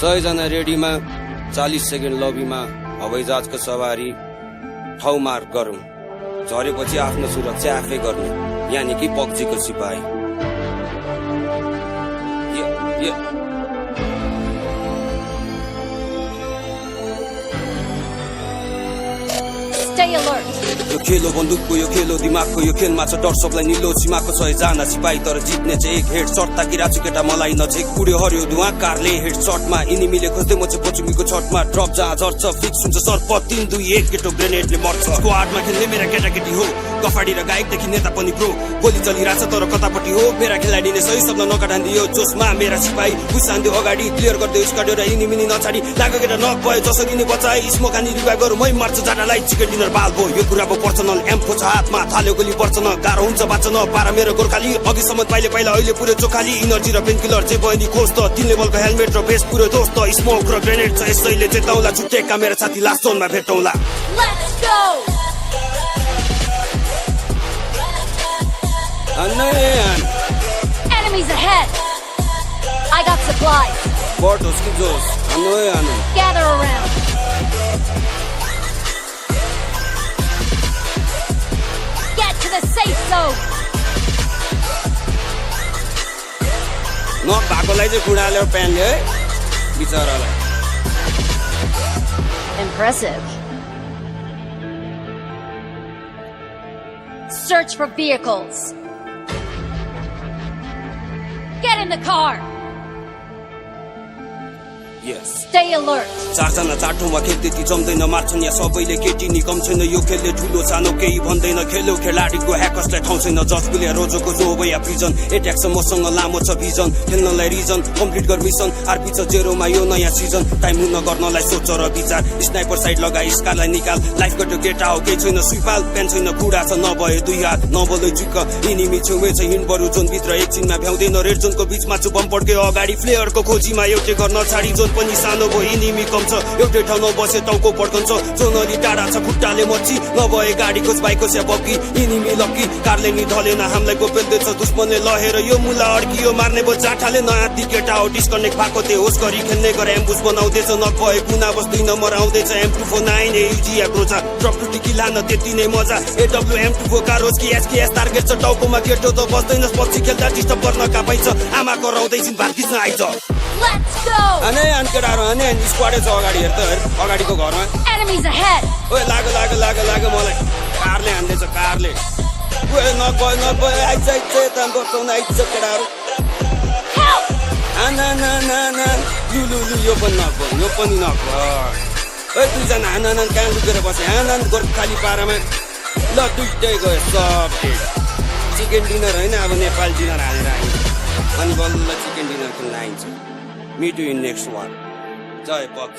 100 रेडीमा 40 second लबीमा हवाईजहाजको सवारी ठाउँ mark गरौँ। झरेपछि आफ्नो सुरक्षा आफै गर्ने, यानि कि पक्जीको सिपाही। Stay alert. यो खेलो बन्दुकको, यो खेलो दिमागको, यो खेलमा छ डर सबलाई निलो सीमाको 100 सिपाही, तर जित्ने चाहिँ एक हेड सर्ट ताकि राछु केटा मलाई नजिक उड्यो हरियो धुवा कारले हेड सर्टमा इनिमीले खोज्दै म चाहिँ पचुमीको छटमा ड्रप जहाँ झर्छ फिक्स हुन्छ सर्प 3 2 1 केटो ग्रेनेडले मर्छ। स्क्वाडमा खेल्ने मेरा केटाकेटी हो, गफाडी र गायकदेखि नेता पनि प्रो, गोली चलिरहेछ तर कतापट्टि हो मेरा खेलाडीले सही शब्द नकाटान्दियो जोसमा मेरा सिपाही उसान्दियो अगाडि क्लियर गर्दै उस्काड्यो र इनिमिनी नछाडी लाग्यो केटा नक भयो जसरी नि बचाए स्मोक हानी रिभाइभ गरौँ मै मर्छ जाडालाई चिकन डिनर बाल भो यो कुरा पर्सनल एम्फो छ हातमा थाल्यो गोली पर्छ न गाह्रो हुन्छ बाँच्न पारा मेरो गोर्खाली अघिसम्म पाइले पहिला अहिले पुरै चोखाली इनर्जी र पेन किलर जे बहिनी खोज त 3 लेभलको हेलमेट र भेस्ट पुरो दोस्त स्मोक र ग्रेनेड छ यसैले चेताउला छुट्टेका मेरो साथी लास्ट जोनमा भेटौँला। Let's go. Enemies ahead. I got supplies. Bortos ki Jos. Gather around. Get to the safe zone. नक भएकोलाई चाहिँ खुडाल्यो प्यानले है बिचरालाई। Impressive. Search for vehicles. Get in the car. Yes. Stay alert. 4 जना चाटोमा खेल त्यति जम्दैन मार्छन् यहाँ सबैले केटी नि कम छैन यो खेलले ठुलो सानो केही भन्दैन खेल्यो खेलाडीको ह्याकर्सलाई ठाउँ छैन जसले रोजोको जो भया प्रिजन एट्याक छ मसँग लामो छ भिजन खेल्नलाई रिजन कम्प्लिट गर मिसन आरपी छ जेरोमा यो नयाँ सिजन टाइम हुन गर्नलाई सोच र विचार स्नाइपर साइड लगाई स्कारलाई निकाल लाइफ कट्यो केटा हो केही छैन सुइपाल पेन छैन खुडा छ नभए 2 हात नबोलै चुक्क इनिमी छेउमै छ हिँड बरु जोन भित्र एकछिनमा भ्याउँदैन रेड जोनको बीचमा छु बम पड्क्यो अगाडि फ्लेयरको खोजीमा एउटै गर्न छाडी जोन पनि सानो भयो इनिमी कम छ एउटै ठाउँमा बसे टाउको पड्कन्छ जोन अलि टाढा छ खुट्टाले मच्ची नभए गाडीको बाइकको स्या बक्की इनिमी लक्की कारले नि ढलेन हामीलाई गोपेल्दैछ दुश्मनले लहेर यो मुला अड्कियो मार्ने बो जाठाले नयाँ ती केटा हो डिस्कनेक्ट भएको त्यो होस गरी खेल्ने गरे एम्बुस बनाउँदैछ नभए कुना बस्दैन मराउँदैछ M249 AUG एप्रोचा ड्रप टु टिकी लान त्यति नै मजा AWM24 कारोज कि एसकेएस टार्गेट छ टाउकोमा केटो त बस्दैनस् पछि खेल्दा डिस्टर्ब गर्न कापाइन्छ आमा कराउँदैछिन् भात खिच्न आइछ। Let's go. अने अनकेटाहरु अने स्क्वाडै छ अगाडि हेर त अगाडिको घरमा Enemies ahead. ओए लाग मलाई कारले हान्दैछ कारले ओए नगयो आइछ त बचाउन आइछ केटाहरु ना लु यो पनि नगयो ओए 2 जना हान कहाँ लुकेर बसे हान गोर्खाली पारामा ल दुइटै गयो सब चिकन डिनर हैन अब नेपाल डिनर हालेर आइन्छ अनि बल्ल चिकन डिनर खेल्न आइन्छ। Meet you in next one. Jai PUBG.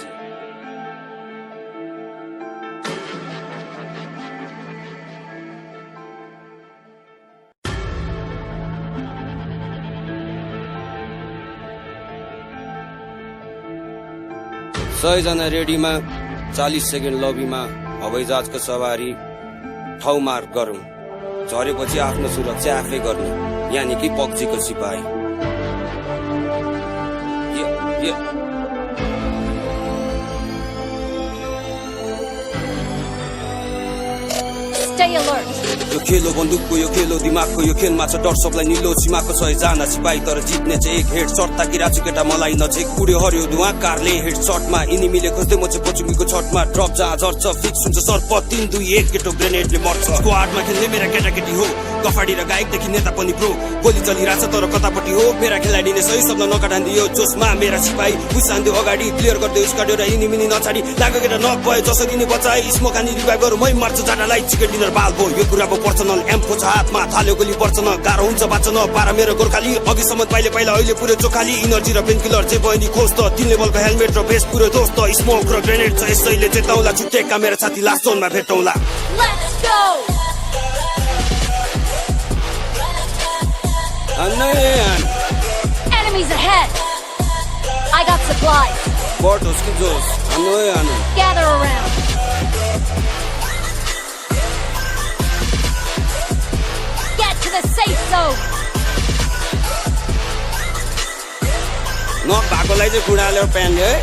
जना रेडीमा 40 सेकेन्ड लबीमा हवाईजहाजको सवारी ठाउँ मार्क गरौँ। झरेपछि आफ्नो सुरक्षा आफै गर्ने, यानि कि पक्जीको सिपाही। Stay alert. यो खेलो बन्दुकको, यो खेलो दिमागको, यो खेलमा छ डर सबलाई निलो सीमाको 100 सिपाही, तर जित्ने चाहिँ एक हेड सर्ट ताकि राछु केटा मलाई नजिक उड्यो हरियो धुवा कारले हेड सर्टमा इनिमीले खोज्दै म चाहिँ पचुमीको छटमा ड्रप जहाँ झर्छ फिक्स हुन्छ सर्प 3 2 1 केटो ग्रेनेडले मर्छ। स्क्वाडमा खेल्ने मेरा केटाकेटी हो, गफाडी र गायकदेखि नेता पनि प्रो, गोली चलिरहेछ तर कतापट्टि हो मेरा खेलाडीले सही शब्द नकाटान्दियो जोसमा मेरा सिपाही उसान्दियो अगाडि क्लियर गर्दै उस्काड्यो र इनिमिनी नछाडी लाग्यो केटा नक भयो जसरी नि बचाए स्मोक हानी रिभाइभ गरौँ मै मर्छ जाडालाई चिकन डिनर बाल भो यो कुरा पर्सनल एम्फो छ हातमा थाल्यो गोली पर्छ न गाह्रो हुन्छ बाँच्न पारा मेरो गोर्खाली अघिसम्म पाइले पहिला अहिले पुरै चोखाली इनर्जी र पेन किलर जे बहिनी खोज त 3 लेभलको हेलमेट र भेस्ट पुरो दोस्त स्मोक र ग्रेनेड छ यसैले चेताउला छुट्टेका मेरो साथी लास्ट जोनमा भेटौँला। Let's go. Enemies ahead. I got supplies. Bortos ki Jos. Gather around. Get to the safe zone. नभएकोलाई चाहिँ खुडाल्यो प्यानले है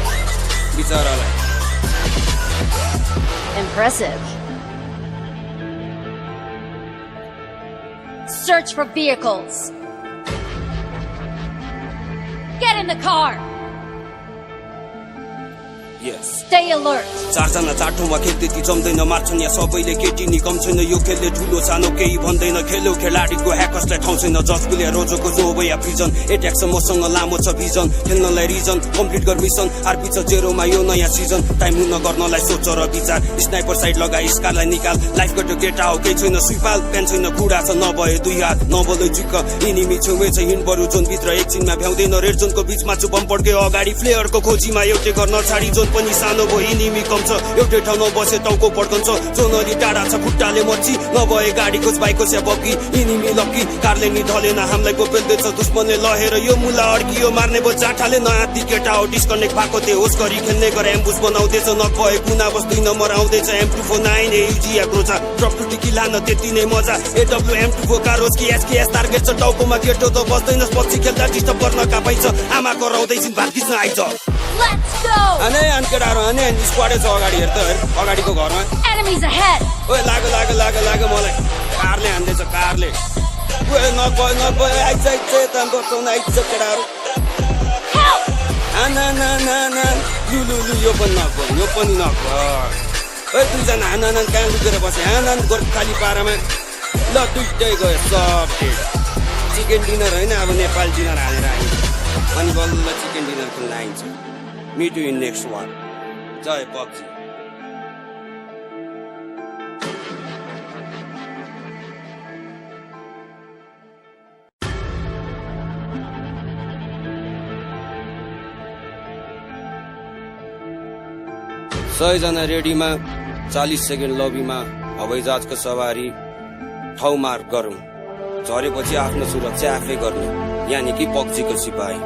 बिचरालाई Impressive. Search for vehicles. Get in the car. Yes. Stay alert. चारजना चारठौँमा खेल त्यति जम्दैन मार्छन् यहाँ सबैले केटी नि कम छैन यो खेलले ठुलो सानो केही भन्दैन खेल्यो खेलाडीको ह्याकर्सलाई ठाउँ छैन जसले रोजोको जो या प्रिजन एट्याक छ मसँग लामो छ भिजन खेल्नलाई रिजन कम्प्लिट गर मिसन आरपी छ जेरोमा यो नयाँ सिजन टाइम हुन गर्नलाई सोच र विचार स्नाइपर साइड लगाई स्कारलाई निकाल लाइफ कटो केटा हो केही छैन सुइपाल प्यान छैन खुडा छ नभए दुई हात नबोलै चुक्क इनिमी छेउमै छ हिँड बरु जोन भित्र एकछिनमा भ्याउँदैन रेड जोनको बिचमा छु बम पड्के अगाडि फ्लेयरको खोजीमा एउटै गर्न छाडी जोन पनि सानो भयो इनिमी कम छ एउटै ठाउँमा बसे टाउको पड्कन्छ जोनरी टाढा छ खुट्टाले मर्ची नभए गाडीको बाइकको स्या बग्गी इनिमी लक्की कारले नि ढलेन हामीलाई गोपेल्दैछ दुश्मनले लहेर यो मुला अड्कियो मार्ने बो जाठाले नयाँ ती केटा हो डिस्कनेक्ट भएको त्यो होस गरी खेल्ने गरे एम्बुस बनाउँदैछ नभए कुना बस्दै नम्बर आउँदैछ M249 AUG एप्रोचा ड्रप टु टिकी लान त्यति नै मजा AW M24 कारोस कि SKS टार्गेट छ टाउकोमा केटो त बस्दैनस् पछि खेल्दा डिस्टर्ब गर्न कापाइन्छ आमा कराउँदैछिन् भात खिच्न आइछ Let's go. अने अनकेटाहरु अने स्क्वाडै छ अगाडि हेर त अगाडिको घरमा Enemies ahead. ओए लाग मलाई कारले हान्दैछ कारले ओए नभए आइछ तम्बो कोन आइछ केटाहरु Help. ना लु यो पनि नगो ओए दुईजना हान कहाँ लुकेर बसे हान गोर्खाली पारामा ल दुईटै गयो सब चिकन डिनर हैन अब नेपाल डिनर हालेर आइन्छ अनि बल्ल चिकन डिनर खेल्न आइन्छ Meet you in next one. Jai PUBG. सयजना रेडीमा 40 सेकेन्ड लबीमा हवाईजहाजको सवारी ठाउँ मार्क गरौँ झरेपछि आफ्नो सुरक्षा आफै गर्ने यानि कि पक्जीको सिपाही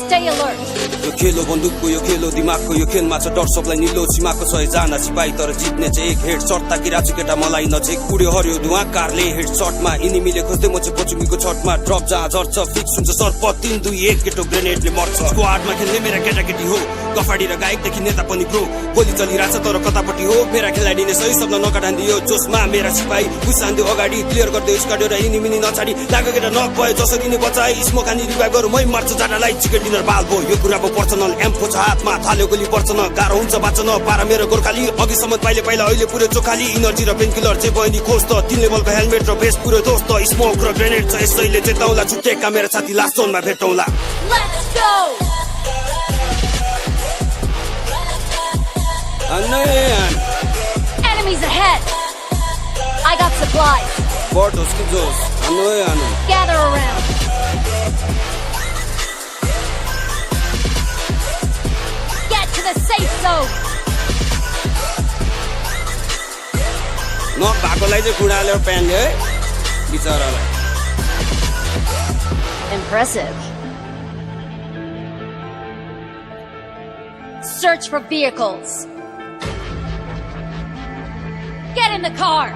Stay alert. यो खेलो बन्दुकको यो खेलो दिमागको यो खेलमा छ डर सबलाई निलो सीमाको 100 जना सिपाही तर जित्ने चाहिँ एक हेड शट ताकि राजु केटा मलाई नजिक उड्यो हर्यो धुवा कारले हेड शटमा इनिमीले खोज्दै म चाहिँ पचुमीको छटमा ड्रप जहाँ झर्छ फिक्स हुन्छ सर्प 3 2 1 केटो ग्रेनेडले मर्छ स्क्वाडमा खेल्ने मेरा केटाकेटी हो गफाडी र गायकदेखि नेता पनि प्रो गोली चलिरहेछ तर कतापट्टि हो मेरा खेलाडीले सही शब्द नकाटान्दियो जोसमा मेरा सिपाही उसान्दियो अगाडि क्लियर गर्दै स्काड्यो र इनिमी नछाडी लाग्यो केटा नक भयो जसरी नि बचाए स्मोक हानी रिभाइभ गरौँ मै मर्छ जाटालाई चिकन डिनर बाल भयो यो कुराको पर्सनल एम्फो छ हातमा थाल्यो गोली पर्छ न गाह्रो हुन्छ बाँच्न पारा मेरो गोर्खाली अघिसम्म पहिला अहिले पुरै चोखाली इनर्जी र पेन किलर चाहिँ बहिनी खोज त 3 लेभलको हेलमेट र भेस्ट पुरो दोस्त स्मोक र ग्रेनेड छ यसैले चेताउला छुट्टेका मेरो साथी लास्ट जोनमा भेटौँला Let's go. Enemies ahead. I got supplies. Bordos ki Jos. Ano. Gather around. Get to the safe zone. नभएकोलाई चाहिँ खुडाल्यो प्यानले है बिचरालाई Impressive. Search for vehicles. Get in the car.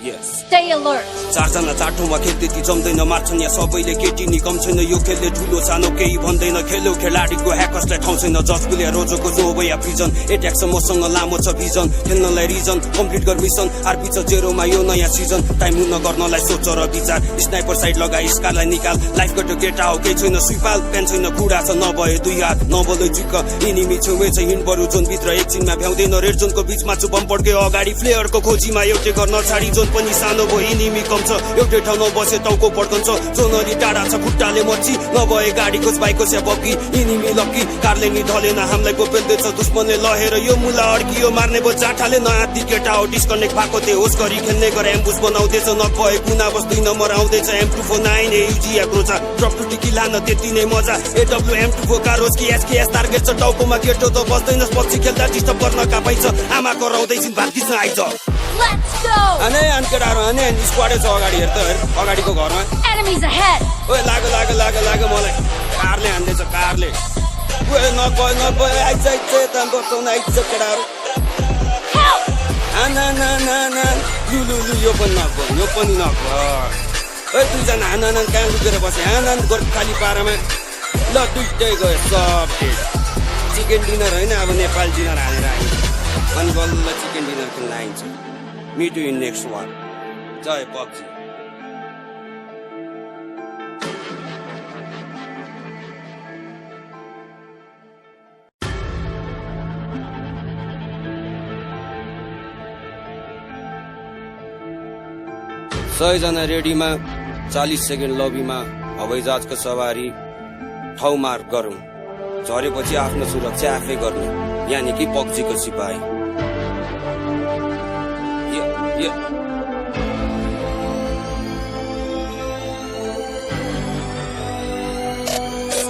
Yes. Stay alert. चारजना चारठौँमा खेल त्यति जम्दैन मार्छन् यहाँ सबैले केटी नि कम छैन यो खेलले ठुलो सानो केही भन्दैन खेल्यो खेलाडीको ह्याकर्सलाई ठाउँ छैन जसले रोजोको जो या प्रिजन एट्याक छ मसँग लामो छ भिजन खेल्नलाई रिजन कम्प्लिट गर मिसन आरपी छ जेरोमा यो नयाँ सिजन टाइम हुन गर्नलाई सोच र विचार स्नाइपर साइड लगाई स्कारलाई निकाल लाइफ कटो केटा हो केही छैन सुइपाल प्यान छैन खुडा छ नभए दुई हात नबोलै चुक्क इनिमी छेउमै छ हिँड बरु जोन भित्र एकछिनमा भ्याउँदैन रेड जोनको बिचमा छु बम पड्के अगाडि फ्लेयरको खोजीमा एउटै गर्न छाडी जोन पनि सानो भयो इनिमी कम छ एउटै ठाउँमा बसे टाउको पड्कन्छ जोनरी टाढा छ खुट्टाले मर्ची नभए गाडीको बाइकको स्या बग्गी इनिमी लक्की कारले नि ढलेन हामीलाई गोपेल्दैछ दुश्मनले लहेर यो मुला अड्कियो मार्ने बो जाठाले नयाँ ती केटा हो डिस्कनेक्ट भएको त्यो होस गरी खेल्ने गरे एम्बुस बनाउँदैछ नभए कुना बस्दै नम्बर आउँदैछ M249 AUG एप्रोचा ड्रप टु टिकी लान त्यति नै मजा AW M24 कारोस कि SKS टार्गेट छ टाउकोमा केटो त बस्दैनस् पछि खेल्दा डिस्टर्ब गर्न कापाइन्छ आमा कराउँदैछिन् भात खिच्न आइछ Let's go. अने अनकेटाहरु अने स्क्वाडै छ अगाडि हेर त अगाडिको घरमा Enemies ahead. ओए लाग मलाई कारले हान्दैछ कारले ओए नभए आइछ तम्बो कोन आइछ केटाहरु लु यो पनि नगर ए दुईजना हान कहाँ लुकेर बसे हान गोर्खाली पारामा ल दुइटै गयो सब डेट चिकन डिनर होइन अब नेपाल डिनर हालेर आयो अनि बल्ल चिकन डिनर खेल्न आइन्छ meet you in next one जय पब्जी सयजना रेडीमा 40 सेकेन्ड लबीमा हवाईजहाजको सवारी ठाउँ मार्क गरौँ झरेपछि आफ्नो सुरक्षा आफै गर्ने यानि कि पब्जीको सिपाही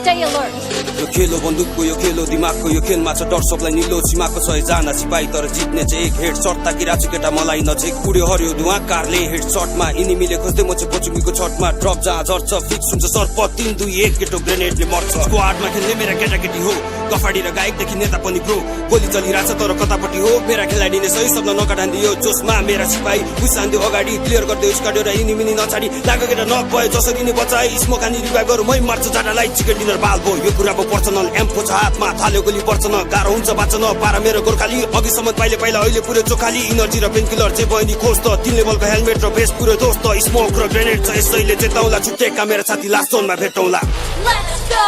Stay alert. यो खेलो बन्दुकको यो खेलो दिमागको यो खेलमा छ डर सबलाई निलो सीमाको 100 जना सिपाही तर जित्ने चाहिँ एक हेड शट ताकि राजु केटा मलाई नजिक उड्यो हर्यो धुवा कारले हेड शटमा इनिमीले खोज्दै म चाहिँ पचुमीको छटमा ड्रप जहाँ झर्छ फिक्स हुन्छ सर्प 3 2 1 केटो ग्रेनेडले मर्छ स्क्वाडमा खेल्ने मेरा केटाकेटी हो गफाडी र गायकदेखि नेता पनि ब्रो गोली चलिरहेछ तर कतापट्टि हो मेरा खेलाडीले सही शब्द नकाटान्दियो जोसमा मेरा सिपाही उसान्दियो अगाडि क्लियर गर्दै उस्काड्यो र इनिमिनी नछाडी लाग्यो केटा नक भयो जसरी नि बचाए स्मोक हानी रिभाइभ गरौँ मै मर्छ जाटालाई चिकन डिनर बाल भयो यो कुरा पर्सनल एम्फो छ हातमा थाल्यो गोली पर्छ न गाह्रो हुन्छ बाँच्न पारा मेरो गोर्खाली अघिसम्म पहिला अहिले पुरै चोखाली इनर्जी र पेन किलर जे बहिनी खोज त 3 लेभलको हेलमेट र भेस्ट पुरै दोस्त स्मोक र ग्रेनेड छ यसैले चेताउला छुट्टेका मेरो साथी लास्ट जोनमा भेटौँला Let's go.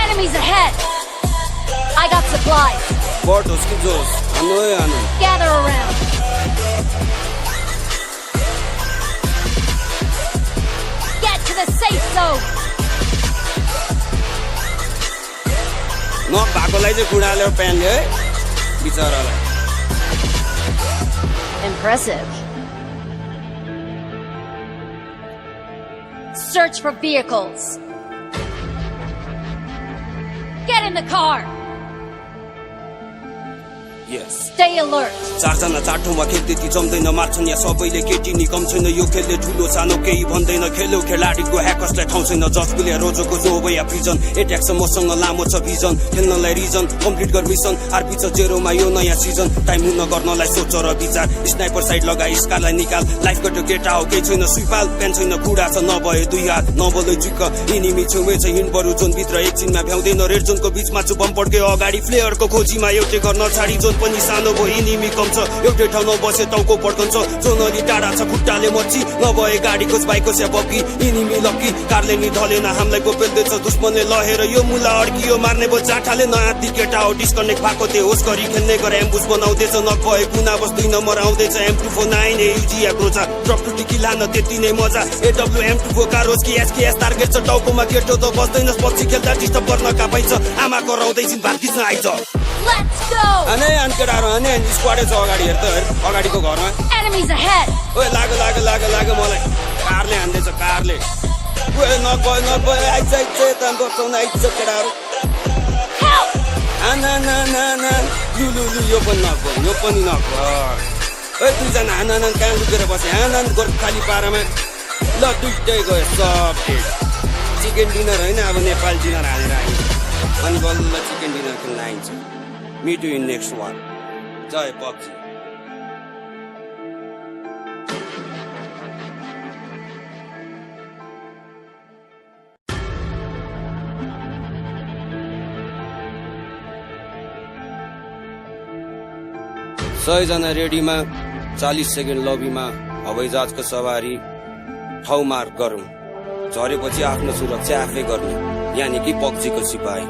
Enemies ahead. I got supplies. बटोस कि जोस Gather around. Get to the safe zone. नभएकोलाई चाहिँ गुडाल्यो प्यानले है बिचरालाई Impressive. Search for vehicles. Get in the car. Yes Stay alert. चारजना चारठौँमा खेल त्यति जम्दैन मार्छन् यहाँ सबैले केटी नि कम छैन यो खेलले ठुलो सानो केही भन्दैन खेल्यो खेलाडीको ह्याकर्सलाई ठाउँ छैन जसले रोजोको जो या प्रिजन एट्याक छ मसँग लामो छ भिजन खेल्नलाई रिजन कम्प्लिट गर मिसन आरपी छ जेरोमा यो नयाँ सिजन टाइम हुन गर्नलाई सोच र विचार स्नाइपर साइड लगाई स्कारलाई निकाल लाइफ कट्यो केटा हो केही छैन सुइपाल प्यान छैन खुडा छ नभए दुई हात नबोलै चुक्क इनिमी छेउमै छ हिँड बरु जोन भित्र एकछिनमा भ्याउँदैन रेड जोनको बिचमा छु बम पड्क्यो अगाडि फ्लेयरको खोजीमा एउटै गर्न छाडी जोन पनि सानो भयो इनिमी कम छ एउटै ठाउँमा बसे टाउको पड्कन्छ जोन अलि टाढा छ खुट्टाले मर्ची नभए गाडीको बाइकको स्या बक्की इनिमी लक्की कारले नि ढलेन हामीलाई गोपेल्दैछ दुश्मनले लहेर यो मुला अड्कियो मार्ने बो जाठाले नयाँ ती केटा हो डिस्कनेक्ट भएको त्यो होस गरी खेल्ने गरे एम्बुस बनाउँदैछ नभए कुना बस्दै नम्बर आउँदैछ M249 युजी एप्रोचा ड्रप टु टिकी लान त्यति नै मजा AW M24 कारोस कि SKS टार्गेट छ टाउकोमा केटो त बस्दैनस् पछि खेल्दा डिस्टर्ब गर्न कापाइन्छ आमा कराउँदैछिन् भात खिच्न आइछ Let's go. अने केटाहरू अने स्क्वाडै छ अगाडि हेर त अगाडिको घरमा Enemies ahead. ओए लाग्यो मलाई कारले हान्दैछ कारले ओए नभए आइछ त बचाउन आइछ केटाहरू Help. लु यो पनि नगर ओए दुईजना हान कहाँ लुकेर बसे हान गोर्खाली पारामा ल दुइटै गयो सब डेट चिकन डिनर होइन अब नेपाल डिनर हालेर आयो अनि बल्ल चिकन डिनर खेल्न आइन्छ meet you in next one जय पब्जी सयजना रेडीमा 40 सेकेन्ड लबीमा हवाईजहाजको सवारी ठाउँ मार्क गरौँ झरेपछि आफ्नो सुरक्षा आफै गर्ने यानि कि पब्जीको सिपाही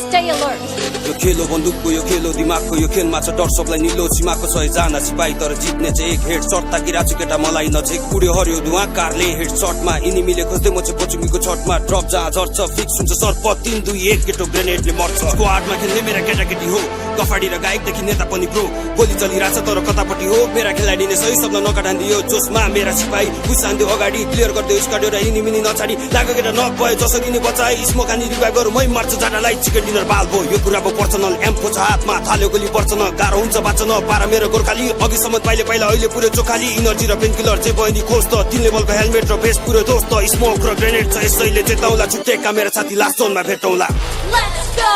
Stay alert. यो खेलो बन्दुकको यो खेलो दिमागको यो खेलमा छ डर सबलाई निलो सीमाको 100 जना सिपाही तर जित्ने चाहिँ एक हेड शट ताकि राजु केटा मलाई नजिक उड्यो हर्यो धुवा कारले हेड शटमा इनिमीले खोज्दै म चाहिँ पचुमीको छटमा ड्रप जहाँ झर्छ फिक्स हुन्छ सर्प 3 2 1 केटो ग्रेनेडले मर्छ स्क्वाडमा खेल्ने मेरा केटाकेटी हो गफाडी र गायकदेखि नेता पनि ब्रो गोली चलिरहेछ तर कतापट्टि हो मेरा खेलाडीले सही शब्द नकाटान्दियो जोसमा मेरा सिपाही उसान्दियो अगाडि क्लियर गर्दै उस्काड्यो र इनिमिनी नछाडी लाग्यो केटा नक भयो जसरी नि बचाए स्मोक हानी रिभाइभ गरौँ मै मर्छ जाटालाई चिकन डिनर डिनर बाल भो यो कुरा पो पर्सनल एम्फो छ हातमा थाल्यो गोली पर्छ न गाह्रो हुन्छ बाँच्न पारा मेरो गोर्खाली अघिसम्म पाइले पहिला अहिले पुरै चोखाली इनर्जी र पेन किलर जे बहिनी खोज त 3 लेभलको हेलमेट र भेस्ट पुरै दोस्त स्मोक र ग्रेनेड छ यसैले चेताउला छुट्टेका मेरो साथी लास्ट जोनमा भेटौँला Let's go!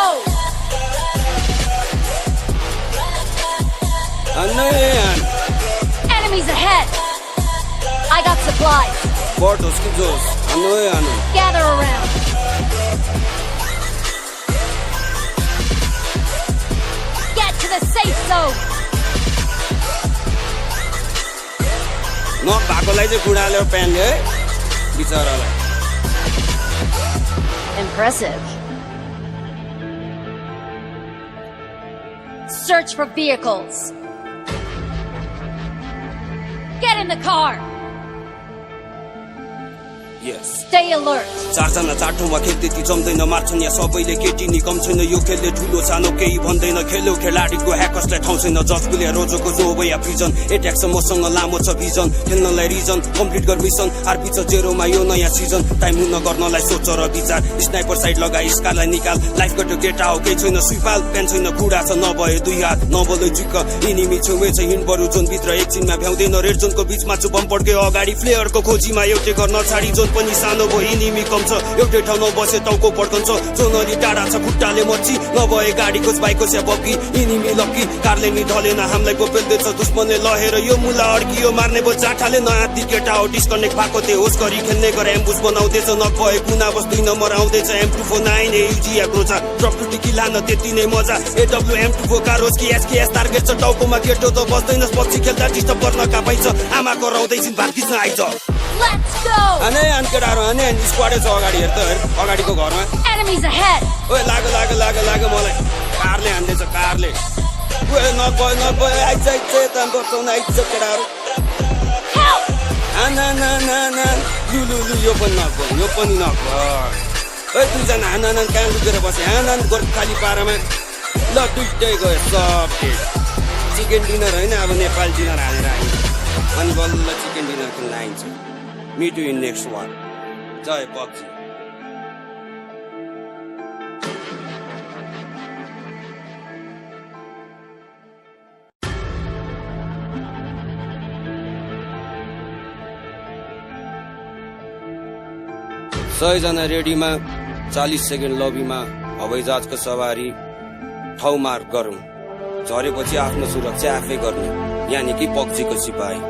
Enemies ahead! I got supplies. Portos que dos, ano. Gather around. Get to the safe zone. न भएकोलाई चाहिँ बुढाले प्यान्ले है बिचरालाई Impressive. Search for vehicles. Get in the car. Yes. Stay alert. चारजना चारठौँमा खेल त्यति जम्दैन मार्छन् यहाँ सबैले केटी नि कम छैन यो खेलले ठुलो सानो केही भन्दैन खेल्यो खेलाडीको ह्याकर्सलाई ठाउँ छैन जज गुलिया रोजोको जो या प्रिजन एट्याक छ मसँग लामो छ भिजन खेल्नलाई रिजन कम्प्लिट गर मिसन आरपी छ जेरोमा यो नयाँ सिजन टाइम हुन गर्नलाई सोच र विचार स्नाइपर साइड लगाई स्कारलाई निकाल लाइफ कट्यो केटा हो केही छैन सुइपाल प्यान छैन खुडा छ नभए दुई हात नबोलै चिक्क इनिमी छेउमै छ हिँड बरु जोन भित्र एकछिनमा भ्याउँदैन रेड जोनको बिचमा छु बम पड्क्यो अगाडि फ्लेयरको खोजीमा एउटै गर्न छाडी जोन पनि सानो भयो इनिमी कम छ एउटै ठाउँमा बसे टाउको पड्कन्छ जोन अलि टाढा छ खुट्टाले मर्ची नभए गाडीको बाइकको स्या बग्गी इनिमी लक्की कारले नि ढलेन हामीलाई गोपेल्दैछ दुश्मनले लहेर यो मुला अड्कियो मार्ने बो जाठाले नयाँ ती केटा हो डिस्कनेक्ट भएको थिए होस गरी खेल्ने गरे एम्बुस बनाउँदैछ नभए कुना बस 2 नम्बर आउँदैछ M249 एयुजी एग्रोचा ड्रप टु टिकी लान त्यति नै मजा एडब्ल्यू M24 कारोस कि एसकेएस टार्गेट छ टाउकोमा केटो त बस्दैनस् पछि खेल्दा डिस्टर्ब गर्न कापाइछ आमा कराउँदैछिन् भात खिच्न आइछ Let's go! अने केटाहरू अने स्क्वाडै छ अगाडि हेर त अगाडिको घरमा Enemies ahead! ओए लाग मलाई कारले हान्दैछ कारले ओए नभए आइछ ताम बस्दैन आइछ केटाहरू Help! आना लु यो पनि नगो ओए दुईजना हान कहाँ लुकेर बसे हान गोर्खाली पारामा ल दुइटै गयो सब चिकन डिनर होइन अब नेपाल डिनर हालेर आइन्छ अनि बल्ल चिकन डिनर खेल्न आइन्छ Meet you in next one. Jai PUBG. सयजना रेडीमा 40 सेकेन्ड लबीमा हवाईजहाजको सवारी ठाउँ मार्क गरौँ झरेपछि आफ्नो सुरक्षा आफै गर्ने यानि कि पक्जीको सिपाही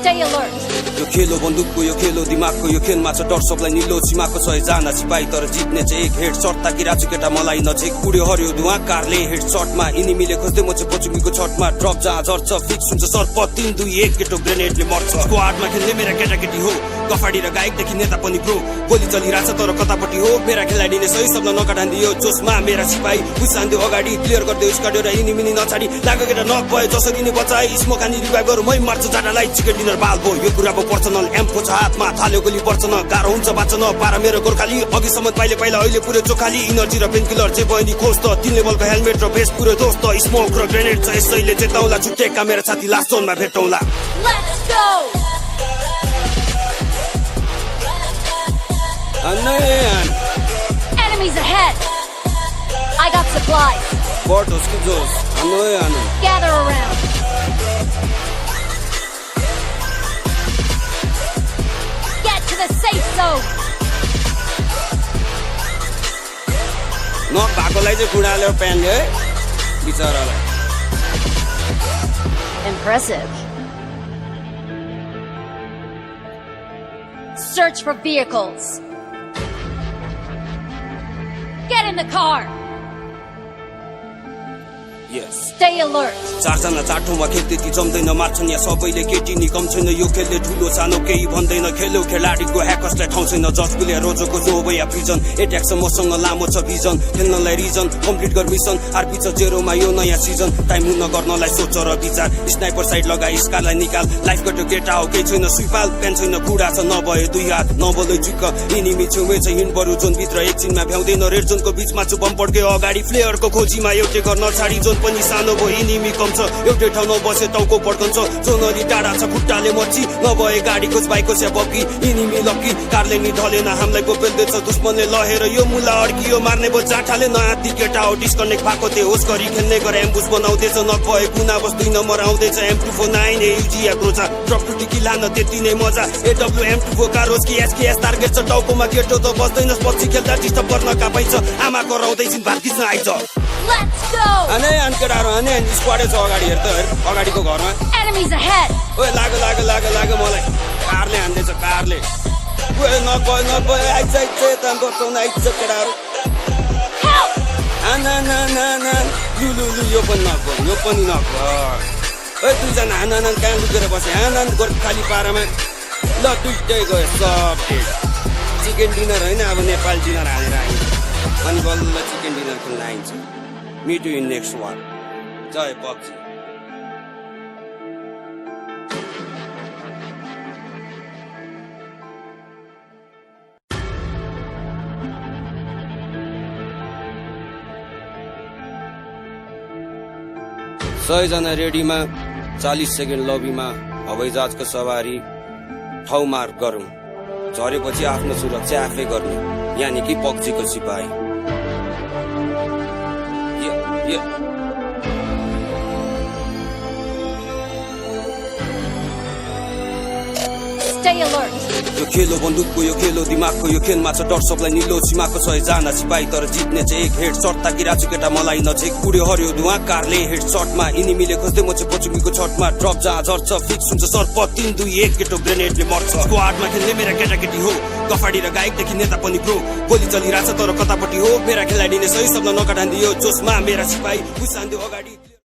Stay alert. यो खेलो बन्दुकको यो खेलो दिमागको यो खेलमा छ डर सबलाई निलो सीमाको 100 जना सिपाही तर जित्ने चाहिँ एक हेड शट ताकि राजु केटा मलाई नजिक उड्यो हर्यो धुवा कारले हेड शटमा इनिमीले खोज्दै म चाहिँ पचुमीको छटमा ड्रप जहाँ झर्छ फिक्स हुन्छ सर्प 3 2 1 केटो ग्रेनेडले मर्छ स्क्वाडमा खेल्ने मेरा केटाकेटी हो गफाडी र गायकदेखि नेता पनि ब्रो गोली चलिरहेछ तर कतापट्टि हो मेरा खेलाडीले सही शब्द नकाटान्दियो जोसमा मेरा सिपाही उसान्दियो अगाडि क्लियर गर्दै स्काड्यो र इनिमी नछाडी लाग्यो केटा नक भयो जसरी नि बचाए स्मोक हानी रिभाइभ गरौँ मै मर्छ जाडालाई चिकन डिनर बाल भो यो कुरा पो पर्सनल एम्फो छ हातमा थाल्यो गोली पर्छ न गाह्रो हुन्छ बाँच्न पारा मेरो गोर्खाली अघिसम्म पाइले पहिला अहिले पुरै चोखाली इनर्जी र पेन किलर जे बहिनी खोज त 3 लेभलको हेलमेट र भेस्ट पुरै दोस्त स्मोक र ग्रेनेड छ यसैले चेताउला छुट्टेका मेरो साथी लास्ट जोनमा भेटौँला Let's go! Enemies ahead! I got supplies. Portos que dos, ano. Gather around. Get to the safe zone. न भएकोलाई चाहिँ बुढाले प्यान्ले है बिचरालाई Impressive. Search for vehicles. Get in the car. Yes. Stay alert. चारजना चारठौँमा खेल त्यति जम्दैन मार्छन् यहाँ सबैले केटी नि कम छैन यो खेलले ठुलो सानो केही भन्दैन खेल्यो खेलाडीको ह्याकर्सलाई ठाउँ छैन जज गुलिया रोजोको जो या प्रिजन एट्याक छ मसँग लामो छ भिजन खेल्नलाई रिजन कम्प्लिट गर मिसन आरपी छ जेरोमा यो नयाँ सिजन टाइम हुन गर्नलाई सोच र विचार स्नाइपर साइड लगाई स्कारलाई निकाल लाइफ कट्यो केटा हो केही छैन सुइपाल प्यान छैन खुडा छ नभए दुई हात नबोलै चिक्क इनिमी छेउमै छ हिँड बरु जोन भित्र एकछिनमा भ्याउँदैन रेड जोनको बिचमा छु बम पड्क्यो अगाडि फ्लेयरको खोजीमा एउटै गर्न छाडी जोन पनि सानो भयो इनिमी कम छ एउटै ठाउँमा बसे टाउको पड्कन्छ जोनली टाढा छ खुट्टाले मर्ची नभए गाडीको बाइकको स्या बग्गी इनिमी लक्की कारले नि ढलेन हामीलाई गोपेल्दैछ दुश्मनले लहेर यो मुला अड्कियो मार्ने बो जाठाले नयाँ ती केटा हो डिस्कनेक्ट भएको थिए होस गरी खेल्ने गरे एम्बुस बनाउँदैछ नभए कुना बस 2 नम्बर आउँदैछ M249 युजिया क्रोचा ड्रप टु टिकी लान त्यति नै मजा AWM24 कारोस कि एसकेएस टार्गेट छ टाउकोमा केटो त बस्दैनस् पछि खेल्दा डिस्टर्ब गर्न कापाइन्छ आमा कराउँदैछिन् भात खिच्न आइछ Let's go! अने अनकेटाहरु अने स्क्वाडै छ अगाडि हेर त हेर अगाडिको घरमा Enemies ahead! ओए लाग मलाई कारले हान्दैछ कारले ओए नगए आइछ तम्बो तन आइछ केटाहरु Help! आना लु यो पनि नगो ओए दुईजना हानान कहाँ लुकेर बसे हानान गोर खाली पारामा ल दुईटै गयो सब चिकन डिनर हैन अब नेपाल डिनर हालेर आइन्छ अनि बल्ल चिकन डिनर खेल्न आइन्छ Meet you in next one. Jai PUBG. सयजना रेडीमा 40 सेकेन्ड लबीमा हवाईजहाजको सवारी ठाउँ मार्क गरौँ झरेपछि आफ्नो सुरक्षा आफै गर्ने यानि कि पक्जीको सिपाही Stay alert. यो खेलो बन्दुकको यो खेलो दिमागको यो खेलमा छ डर सबलाई निलो सीमाको 100 जना सिपाही तर जित्ने चाहिँ एक हेड शट ताकि राजु केटा मलाई नजिक उड्यो हर्यो धुवा कारले हेड शटमा इनिमीले खोज्दै म चाहिँ पचुमीको छटमा ड्रप जहाँ झर्छ फिक्स हुन्छ सर्प 3 2 1 केटो ग्रेनेडले मर्छ स्क्वाडमा खेल्ने मेरा केटाकेटी हो गफाडी र गायकदेखि नेता पनि प्रो गोली चलिरहेछ तर कतापट्टि हो मेरा खेलाडी नै सही शब्द नकाटान्दियो जोसमा मेरा सिपाही उसान्दियो अगाडि